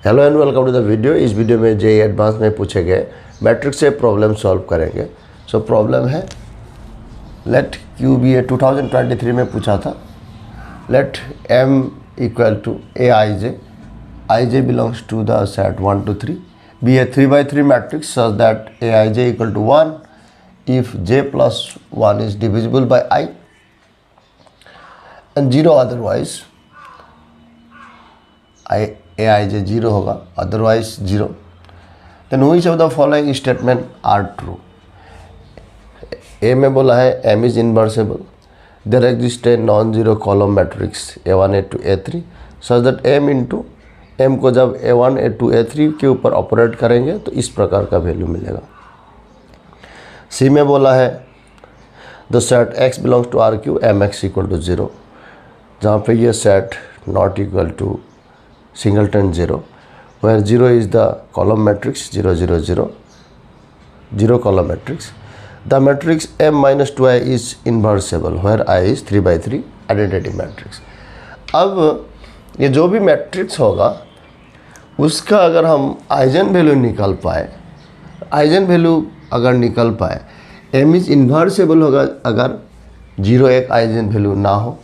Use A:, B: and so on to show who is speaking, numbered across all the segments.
A: Hello and welcome to the video. इस video में JEE advance में पूछे गए मैट्रिक्स से प्रॉब्लम सॉल्व करेंगे। सो प्रॉब्लम है लेट क्यू बी ए 2023 में पूछा था। Let M equal to a I j belongs to the set 1 to 3 be a 3x3 matrix such that a I j equal to 1 if j plus 1 is divisible by I and 0 otherwise A I J 0 होगा, otherwise 0। Then which of the following statement are true. A में बोला है M is invertible, there exist a non zero column matrix A1 A2 A3 such that M into M को जब A1 A2 A3 के ऊपर operate करेंगे तो इस प्रकार का वैल्यू मिलेगा। सी में बोला है the set x belongs to R Q M X equal to 0, जहाँ पे ये सेट not equal to singleton 0 where 0 is the column matrix 0 0 0 0 column matrix. The matrix m minus 2i is inversible where i is 3x3 identity matrix. अब ये जो भी matrix होगा उसका अगर हम आइजन वैल्यू निकाल पाए, आइजन वैल्यू अगर निकल पाए, m इज इन्वर्सेबल होगा अगर 0 एक आइजन वैल्यू ना हो,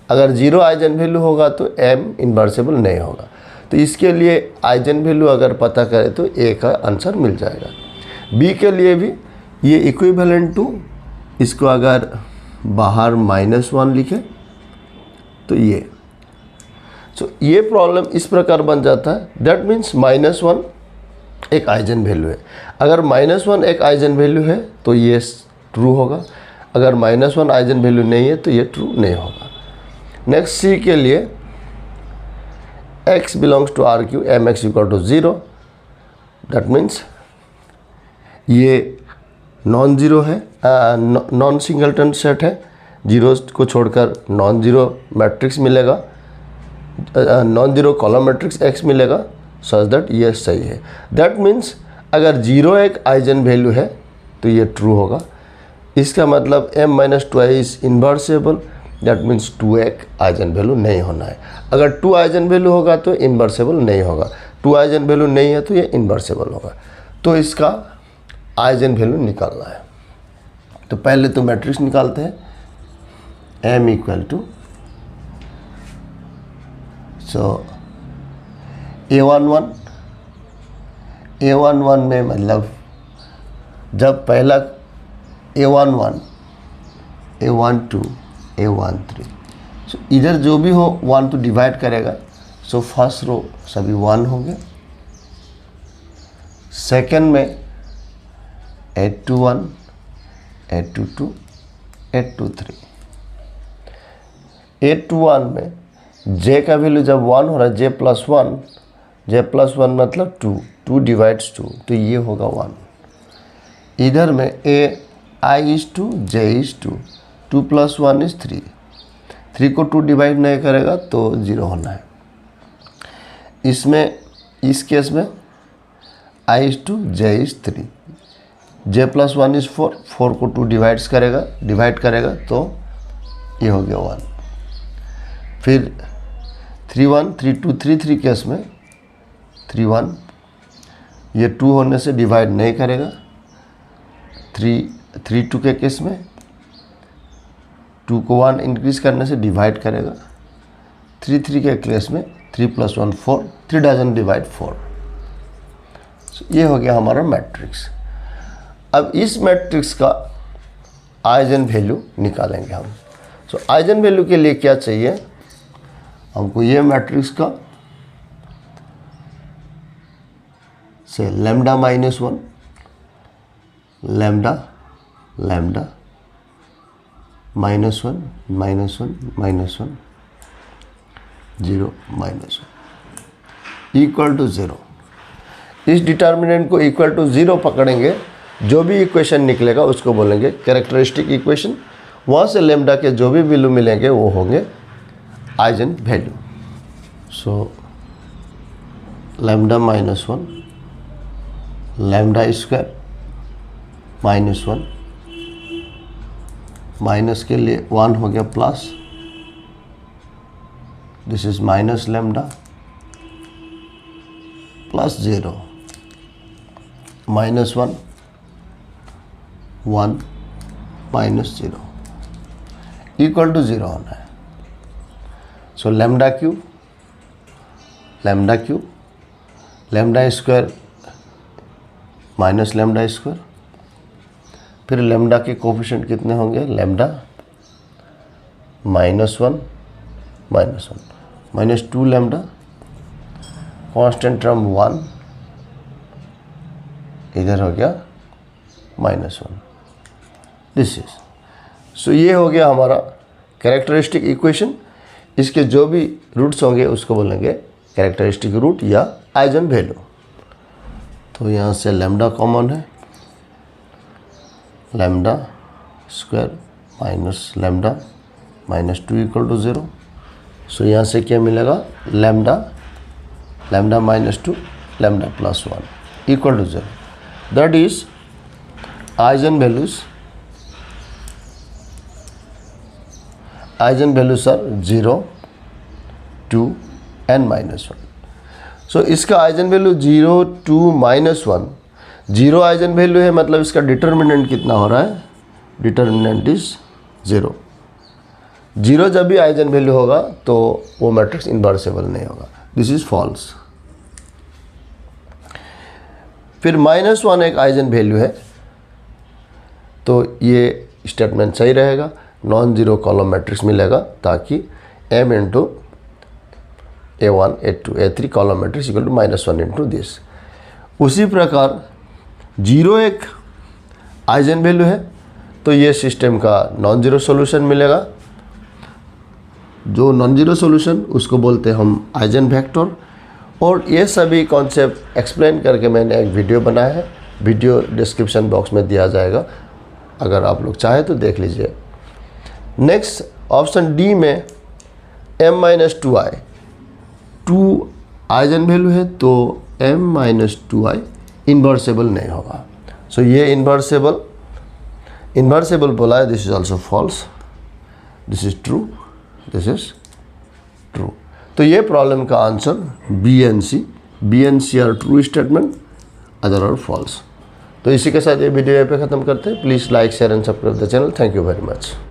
A: अगर 0 आइजन वैल्यू होगा तो m इन्वर्सेबल नहीं होगा। तो इसके लिए आइजन वैल्यू अगर पता करें तो ए का आंसर मिल जाएगा। बी के लिए भी ये इक्विवेलेंट टू, इसको अगर बाहर -1 लिखे तो ये, सो ये प्रॉब्लम इस प्रकार बन जाता है। दैट मीन्स -1 एक आइजन वैल्यू है। अगर -1 एक आइजन वैल्यू है तो ये ट्रू होगा, अगर -1 आइजन वैल्यू नहीं है तो ये ट्रू नहीं होगा। नेक्स्ट सी के लिए x belongs to R Q M X equal to 0, that means ये नॉन ज़ीरो है, नॉन सिंगलटन सेट है, जीरो को छोड़कर नॉन ज़ीरो मैट्रिक्स मिलेगा, non zero column matrix x मिलेगा सच दैट ये सही है। दैट मीन्स अगर 0 एक आइजन वैल्यू है तो ये ट्रू होगा। इसका मतलब m minus 2i is invertible, that means 2 एक आइजन वैल्यू नहीं होना है। अगर 2 आइजन वैल्यू होगा तो इन्वर्सेबल नहीं होगा, 2 आइजन वैल्यू नहीं है तो ये इन्वर्सेबल होगा। तो इसका आइजन वैल्यू निकालना है। तो पहले तो मैट्रिक्स निकालते हैं। m इक्वल टू A11 में मतलब जब पहला A11 A12 A13, सो इधर जो भी हो 1 तो डिवाइड करेगा, सो फर्स्ट रो सभी 1 होंगे। सेकेंड में A21 A22 A23, A21 में j का वैल्यू जब 1 हो रहा है, j प्लस 1 मतलब 2 डिवाइड्स 2 तो ये होगा 1। इधर में I is 2 j is 2 plus 1 is 3 को 2 डिवाइड नहीं करेगा तो 0 होना है। इसमें इस केस में I is 2 j is 3, j plus 1 is 4 को 2 डिवाइड करेगा तो ये हो गया 1। फिर 3 1 3 2 3 केस में 3 1 ये 2 होने से डिवाइड नहीं करेगा, 3 2 के केस में 2 को 1 इंक्रीज करने से डिवाइड करेगा, 3 3 के केस में 3 + 1 4, 3 डजन डिवाइड 4। ये हो गया हमारा मैट्रिक्स। अब इस मैट्रिक्स का आइजन वैल्यू निकालेंगे हम। सो आइजन वैल्यू के लिए क्या चाहिए हमको, ये मैट्रिक्स का से लैम्डा -1 लैम्डा -1 0 -1 इक्वल टू 0। इस डिटर्मिनेंट को इक्वल टू 0 पकड़ेंगे, जो भी इक्वेशन निकलेगा उसको बोलेंगे कैरेक्टरिस्टिक इक्वेशन। वहाँ से लैम्डा के जो भी वैल्यू मिलेंगे वो होंगे eigenvalue. So lambda -1 lambda square -1 minus के लिए 1 हो गया plus, this is minus lambda plus 0 -1 1 -0 equal to 0 होना है। So lambda cube lambda square minus lambda square, फिर लैम्डा के कोफिशिएंट कितने होंगे, लैम्डा -1 -2 लैम्डा, कांस्टेंट टर्म 1, इधर हो गया -1। दिस इज, सो ये हो गया हमारा कैरेक्टरिस्टिक इक्वेशन। इसके जो भी रूट्स होंगे उसको बोलेंगे कैरेक्टरिस्टिक रूट या आइजन वैल्यू। तो यहाँ से लैम्डा कॉमन है, lambda square minus lambda -2 equal to 0। So यहाँ से क्या मिलेगा, lambda -2 lambda +1 equal to 0। That is eigenvalues are 0, 2 and -1। So इसका आइजन वैल्यू 0, 2, -1, 0 आइजन वैल्यू है, मतलब इसका डिटर्मिनेंट कितना हो रहा है, डिटर्मिनेंट इज 0। 0 जब भी आइजन वैल्यू होगा तो वो मैट्रिक्स इन्वर्सेबल नहीं होगा, दिस इज फॉल्स। फिर -1 एक आइजन वैल्यू है, तो ये स्टेटमेंट सही रहेगा, नॉन जीरो कॉलम मैट्रिक्स मिलेगा, ताकि m into A1, A2, A3 column matrix equal to -1 into this. उसी प्रकार 0 एक आइजन वैल्यू है, तो ये सिस्टम का नॉन जीरो सॉल्यूशन मिलेगा। जो नॉन जीरो सॉल्यूशन उसको बोलते हैं हम आइजन वेक्टर। और ये सभी कॉन्सेप्ट एक्सप्लेन करके मैंने एक वीडियो बनाया है, वीडियो डिस्क्रिप्शन बॉक्स में दिया जाएगा, अगर आप लोग चाहे तो देख लीजिए। नेक्स्ट ऑप्शन डी में m-2i 2 आइजन वैल्यू है, तो m-2i इन्वर्सेबल नहीं होगा। सो ये इन्वर्सेबल बोला है, this is also false, this is true, this is true. तो ये प्रॉब्लम का answer B and C are true statement, other are false. तो इसी के साथ ये वीडियो यहाँ पे ख़त्म करते हैं। Please like share and subscribe the channel. Thank you very much.